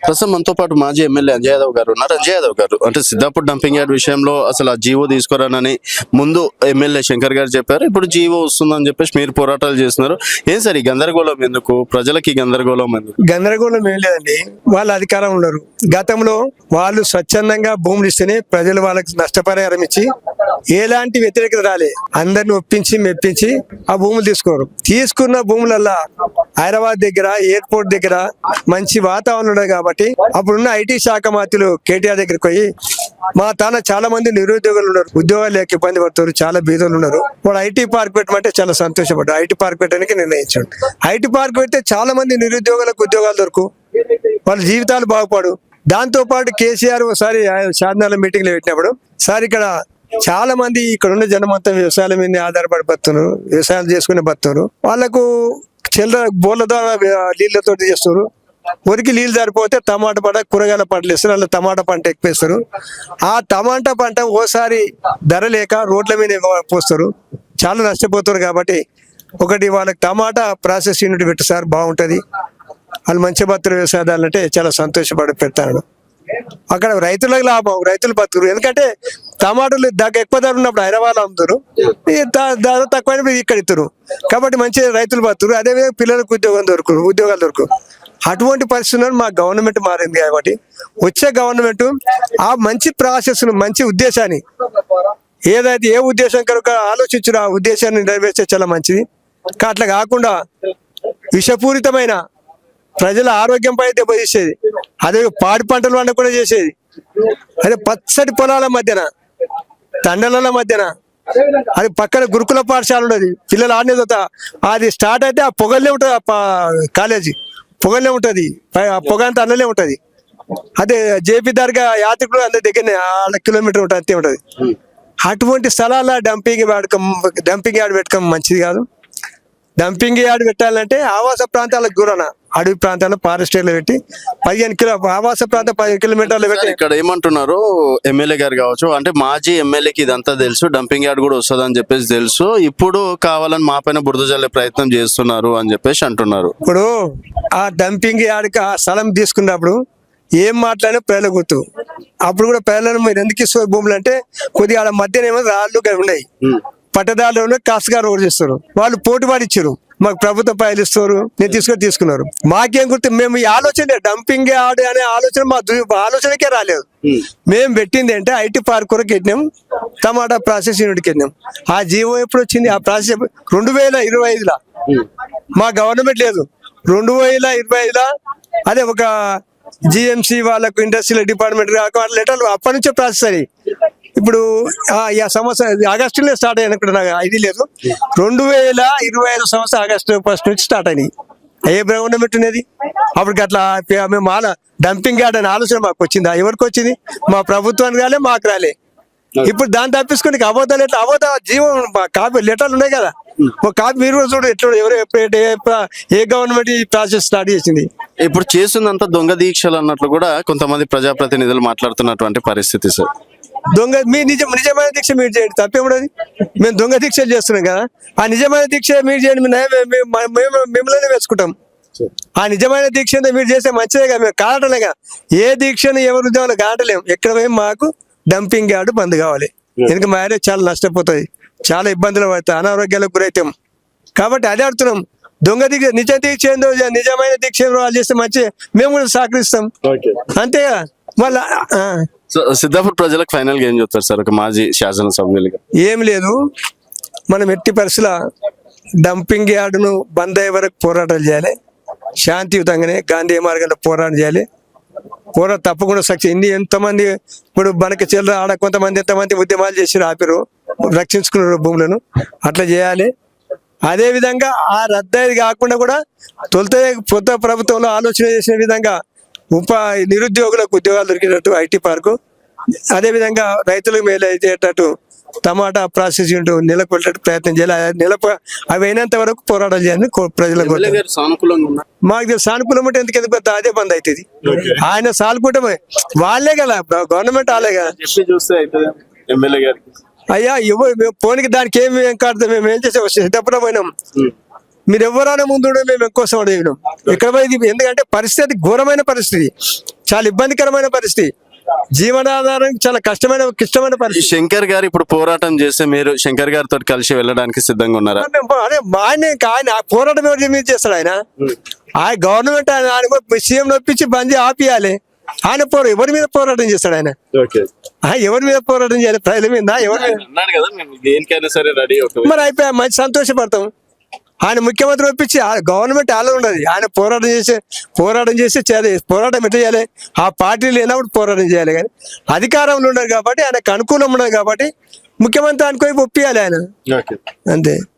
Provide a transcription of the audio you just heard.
ప్రస్తుతం మనతో పాటు మాజీ ఎమ్మెల్యే అంజయ్ యాదవ్ గారు ఉన్నారు. అంజయ్ యాదవ్ గారు అంటే సిద్ధాపూర్ డంపింగ్ యార్డ్ విషయంలో అసలు ఆ జీవో తీసుకురానని ముందు ఎమ్మెల్యే శంకర్ గారు చెప్పారు. ఇప్పుడు జీవో వస్తుందని చెప్పేసి మీరు పోరాటాలు చేస్తున్నారు. ఏం సార్ ఈ గందరగోళం ఎందుకు? ప్రజలకి గందరగోళం ఎందుకు? గందరగోళం ఏం లేదండి, వాళ్ళ అధికారం ఉన్నారు. గతంలో వాళ్ళు స్వచ్ఛందంగా భూములు ఇస్తేనే ప్రజలు వాళ్ళకి నష్టపరిహారం ఇచ్చి ఎలాంటి వ్యతిరేకత రాలే. అందరిని ఒప్పించి మెప్పించి ఆ భూములు తీసుకున్న భూములల్లా హైదరాబాద్ దగ్గర ఎయిర్పోర్ట్ దగ్గర మంచి వాతావరణం ఉండదు కాబట్టి అప్పుడున్న ఐటీ శాఖ మంత్రులు కేటీఆర్ దగ్గరికి పోయి మా తాన చాలా మంది నిరుద్యోగులు ఉన్నారు, ఉద్యోగాలు లేక ఇబ్బంది పడుతున్నారు, చాలా బీదలు ఉన్నారు, వాడు ఐటీ పార్క్ పెట్టమంటే చాలా సంతోషపడ్డాడు. ఐటీ పార్క్ పెట్టడానికి నిర్ణయించాడు. ఐటీ పార్క్ పెడితే చాలా మంది నిరుద్యోగులకు ఉద్యోగాలు దొరకు, వాళ్ళ జీవితాలు బాగుపడు. దాంతో పాటు కేసీఆర్ ఒకసారి షాద్నగర్ మీటింగ్ లో పెట్టినప్పుడు సార్ ఇక్కడ చాలా మంది ఇక్కడ ఉన్న జనం అంతా వ్యవసాయాల మీద ఆధారపడి బతున్నారు, వ్యవసాయాలు చేసుకుని బతున్నారు. వాళ్ళకు చిల్లర బోర్ల ద్వారా నీళ్లతో చేస్తారు. వరికి నీళ్ళు సరిపోతే టమాటా పంట కూరగాయల పంటలు వేస్తారు, అలా టమాటా పంట ఎక్కువేస్తారు. ఆ టమాటా పంట ఓసారి ధర లేక రోడ్ల మీద పోస్తారు, చాలా నష్టపోతారు. కాబట్టి ఒకటి వాళ్ళకి టమాటా ప్రాసెస్ యూనిట్ పెట్టి సార్ బాగుంటది, వాళ్ళు మంచి బతులు వ్యవసాయదారులు అంటే చాలా సంతోషపడి పెడతాను. అక్కడ రైతులకు లాభం, రైతులు బతుకురు. ఎందుకంటే టమాటాలు ఎక్కువ ధర ఉన్నప్పుడు హైదరాబాద్ అమ్ముతారు, ధర తక్కువ ఇక్కడ ఇస్తారు. కాబట్టి మంచి రైతులు బతుకురు. అదేవిధంగా పిల్లలకు ఉద్యోగాలు దొరుకు. అటువంటి పరిస్థితుల్లో మా గవర్నమెంట్ మారింది. కాబట్టి వచ్చే గవర్నమెంట్ ఆ మంచి ప్రాసెస్ మంచి ఉద్దేశాన్ని ఏదైతే ఏ ఉద్దేశం కనుక ఆలోచించిన ఆ ఉద్దేశాన్ని నెరవేర్చే చాలా మంచిది. అట్లా కాకుండా విషపూరితమైన ప్రజల ఆరోగ్యంపై దెబ్బతీసేది, అదే పాడి పంటలు వండ కూడా చేసేది, అదే పచ్చటి పొలాల మధ్యన తండల మధ్యన అది పక్కన గురుకుల పాఠశాల ఉన్నది, పిల్లలు ఆడనే అది స్టార్ట్ అయితే ఆ పొగల్లే ఉంటుంది, కాలేజీ పొగల్లే ఉంటుంది, ఆ పొగ అంతా అన్నలే ఉంటుంది. అదే జేపీ దర్గా యాత్రికులు అందరి దగ్గరనే 1 కిలోమీటర్ ఉంటుంది, అంతే ఉంటుంది. అటువంటి స్థలాల డంపింగ్ యార్డ్ పెట్టడం మంచిది కాదు. డంపింగ్ యార్డ్ పెట్టాలంటే ఆవాస ప్రాంతాలకు దూరాన అడవి ప్రాంతాల్లో ఫారెస్ట్ ఏరియాలో పెట్టి 15 ఆవాస ప్రాంతం 15 కిలోమీటర్లు పెట్టి. ఇక్కడ ఏమంటున్నారు ఎమ్మెల్యే గారు కావచ్చు, అంటే మాజీ ఎమ్మెల్యేకి ఇదంతా తెలుసు, డంపింగ్ యార్డ్ కూడా వస్తుంది అని చెప్పేసి తెలుసు, ఇప్పుడు కావాలని మా పైన బురద జల్లే ప్రయత్నం చేస్తున్నారు అని చెప్పేసి అంటున్నారు. ఇప్పుడు ఆ డంపింగ్ యార్డ్కి ఆ స్థలం తీసుకున్నప్పుడు ఏం మాట్లాడినా ప్రజలు గుర్తు. అప్పుడు కూడా ప్రజలను మీరు ఎందుకు ఇస్తారు భూములు అంటే కొద్దిగా ఆడ మధ్యన ఏమో రాళ్ళు ఉన్నాయి, పట్టదారులు కాసుగా రోడ్ చేస్తారు. వాళ్ళు పోటీ పాడిచ్చారు, మాకు ప్రభుత్వ పైలు ఇస్తారు, నేను తీసుకున్నారు. మాకేం గుర్తు, మేము ఈ ఆలోచన డంపింగ్ యార్డ్ అనే ఆలోచన మా ఆలోచనకే రాలేదు. మేము పెట్టింది అంటే ఐటీ పార్క్ కొరకు పెట్టినాం, టమాటా ప్రాసెస్ యూనిట్కి వెళ్ళినాం. ఆ జీవో ఎప్పుడు వచ్చింది? ఆ ప్రాసెస్ 2025లో మా గవర్నమెంట్ లేదు, 2025లో అదే ఒక జిఎంసి వాళ్ళకు ఇండస్ట్రియల్ డిపార్ట్మెంట్ కాక లెటర్లు అప్పటి నుంచే ప్రాసెస్ అయ్యి ఇప్పుడు ఈ సంవత్సరం ఆగస్టులో స్టార్ట్ అయినప్పుడు నాకు ఐడియా లేదు. 2025 సంవత్సరం ఆగస్టు 1 నుంచి స్టార్ట్ అయినాయి. ఏ గవర్నమెంట్ ఉన్నది అప్పుడు అట్లా మేము డంపింగ్ యార్డ్ అనే ఆలోచన మాకు వచ్చిందా? ఎవరికి వచ్చింది? మా ప్రభుత్వానికి రాలే, మాకు రాలే. ఇప్పుడు దాన్ని తప్పించుకొని అబద్ధాలు ఎట్లా జీవం కాపీ లెటర్లు ఉన్నాయి కదా, ఒక కాపీ మీరు కూడా చూడు ఎట్లా ఎవరు ఏ గవర్నమెంట్ ఈ ప్రాసెస్ స్టార్ట్ చేసింది. ఇప్పుడు చేస్తుందంతా దొంగ దీక్షలు అన్నట్లు కూడా కొంతమంది ప్రజాప్రతినిధులు మాట్లాడుతున్నటువంటి పరిస్థితి సార్. మీ నిజమైన దీక్ష మీరు చేయండి, తప్పేమున్నది? మేము దొంగ దీక్షలు చేస్తున్నాం కదా, ఆ నిజమైన దీక్ష మీరు చేయండి, మిమ్మల్ని వేసుకుంటాం. ఆ నిజమైన దీక్ష మీరు చేస్తే మంచిదే కదా, మేము కాదటలేగా. ఏ దీక్షను ఎవరు ఉద్యోగాలు కాదటలేము. ఎక్కడ పోయి మాకు డంపింగ్ యార్డ్ బంద్ కావాలి. ఎందుకంటే మా ఏరియా చాలా నష్టపోతుంది, చాలా ఇబ్బందులు పడతాయి, అనారోగ్యాలకు గురవుతాం. కాబట్టి అదే అడుగుతున్నాం, దొంగ దీక్ష నిజ దీక్ష ఏందో నిజమైన దీక్ష వాళ్ళు చేస్తే మంచి, మేము కూడా సహకరిస్తాం, అంతేగా. మళ్ళా సిద్ధాపూర్ ప్రజలకు ఫైనల్ గా ఏం చెప్తారు సార్ ఒక మాజీ శాసనసభ్యులుగా? ఏం లేదు, మనం ఎట్టి పరిస్థితుల డంపింగ్ యార్డును బంద్ అయ్యే వరకు పోరాటాలు చేయాలి. శాంతియుతంగానే గాంధీ మార్గంలో పోరాటం చేయాలి. తప్పకుండా సక్సెస్. ఎంతమంది ఇప్పుడు మనకి చిల్లర ఆడ కొంతమంది ఎంతమంది ఉద్యమాలు చేసి ఆపిరు, రక్షించుకున్నారు భూములను, అట్లా చేయాలి. అదే విధంగా ఆ రద్దయి కాకుండా కూడా కొత్త ప్రభుత్వంలో ఆలోచన చేసిన విధంగా నిరుద్యోగులకు ఉద్యోగాలు దొరికేటట్టు ఐటీ పార్కు, అదేవిధంగా రైతులకు మేలు అయ్యేటట్టు టమాటా ప్రాసెస్ నెలకొల్లేటట్టు ప్రయత్నం చేయాలి. అవి అయినంత వరకు పోరాటాలు చేయాలని ప్రజలకు. మాకు సానుకూలం అంటే ఎందుకు అదే బంద్ అవుతుంది. ఆయన సానుకూలమే వాళ్ళే కదా, గవర్నమెంట్ వాళ్ళే కదా. అయ్యా పోనీకి దానికి ఏం కాదు, మేము ఏం చేసాం సిద్ధపడ పోయినాం. మీరు ఎవరైనా ముందు మేము ఎక్కువ సమయం ఇక్కడ ఎందుకంటే పరిస్థితి ఘోరమైన పరిస్థితి. చాలా ఇబ్బందికరమైన పరిస్థితి, జీవనాధారం చాలా క్లిష్టమైన పరిస్థితి. శంకర్ గారు ఇప్పుడు పోరాటం చేస్తే మీరు శంకర్ గారితో కలిసి వెళ్ళడానికి సిద్ధంగా ఉన్నారా? అదే ఆయన పోరాటం ఎవరి మీద చేస్తాడు ఆయన గవర్నమెంట్ ఆయన సీఎం నొప్పించి బందీ ఆపియాలి. ఆయన ఎవరి మీద పోరాటం చేస్తాడు ఆయన? ఎవరి మీద పోరాటం చేయాలి? ప్రజల మీద, ఎవరి మీద? దేనికైనా సరే రెడీ. మరి అయిపోయా, మంచి సంతోషపడతాం. ఆయన ముఖ్యమంత్రి ఒప్పించి గవర్నమెంట్ అలా ఉండదు. ఆయన పోరాటం చేసి చేయాలి. పోరాటం ఎట్లా చేయాలి? ఆ పార్టీలు లేనప్పుడు పోరాటం చేయాలి. కానీ అధికారంలో ఉన్నారు కాబట్టి, ఆయనకు అనుకూలం ఉన్నది కాబట్టి ముఖ్యమంత్రి అనుకోని ఒప్పియాలి ఆయన, అంతే.